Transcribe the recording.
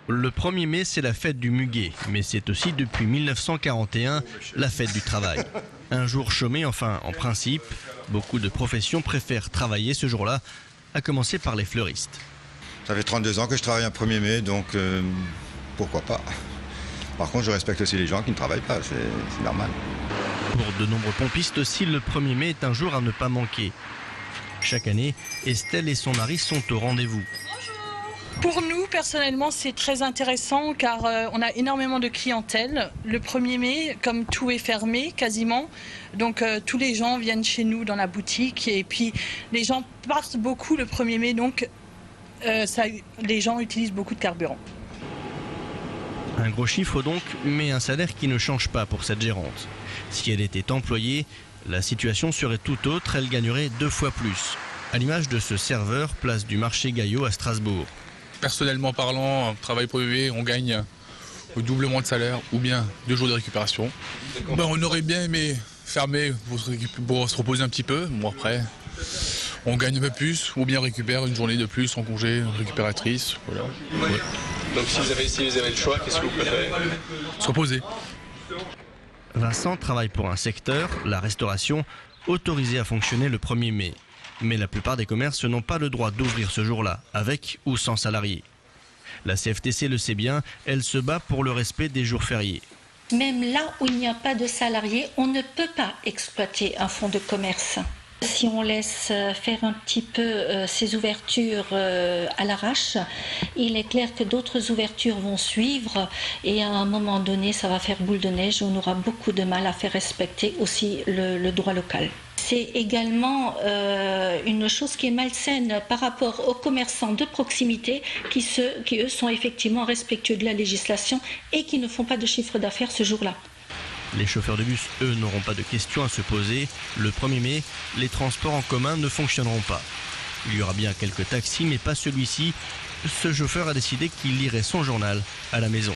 Le 1er mai, c'est la fête du muguet, mais c'est aussi depuis 1941 la fête du travail. Un jour chômé, enfin en principe. Beaucoup de professions préfèrent travailler ce jour-là, à commencer par les fleuristes. Ça fait 32 ans que je travaille un 1er mai, donc pourquoi pas. Par contre, je respecte aussi les gens qui ne travaillent pas, c'est normal. Pour de nombreux pompistes aussi, le 1er mai est un jour à ne pas manquer. Chaque année, Estelle et son mari sont au rendez-vous. Pour nous, personnellement, c'est très intéressant car on a énormément de clientèle. Le 1er mai, comme tout est fermé quasiment, donc tous les gens viennent chez nous dans la boutique et puis les gens partent beaucoup le 1er mai, donc les gens utilisent beaucoup de carburant. Un gros chiffre donc, mais un salaire qui ne change pas pour cette gérante. Si elle était employée, la situation serait tout autre, elle gagnerait 2 fois plus. À l'image de ce serveur, place du marché Gaillot à Strasbourg. Personnellement parlant, travail privé, on gagne au doublement de salaire ou bien 2 jours de récupération. On aurait bien aimé fermer pour se reposer un petit peu. Bon après, on gagne un peu plus ou bien on récupère une journée de plus en congé récupératrice. Voilà. Ouais. Donc si vous avez le choix, qu'est-ce que vous préférez? Se reposer. Vincent travaille pour un secteur, la restauration, autorisé à fonctionner le 1er mai. Mais la plupart des commerces n'ont pas le droit d'ouvrir ce jour-là, avec ou sans salariés. La CFTC le sait bien, elle se bat pour le respect des jours fériés. Même là où il n'y a pas de salariés, on ne peut pas exploiter un fonds de commerce. Si on laisse faire un petit peu ces ouvertures à l'arrache, il est clair que d'autres ouvertures vont suivre et à un moment donné, ça va faire boule de neige et on aura beaucoup de mal à faire respecter aussi le droit local. C'est également une chose qui est malsaine par rapport aux commerçants de proximité qui eux sont effectivement respectueux de la législation et qui ne font pas de chiffre d'affaires ce jour-là. Les chauffeurs de bus, eux, n'auront pas de questions à se poser. Le 1er mai, les transports en commun ne fonctionneront pas. Il y aura bien quelques taxis, mais pas celui-ci. Ce chauffeur a décidé qu'il lirait son journal à la maison.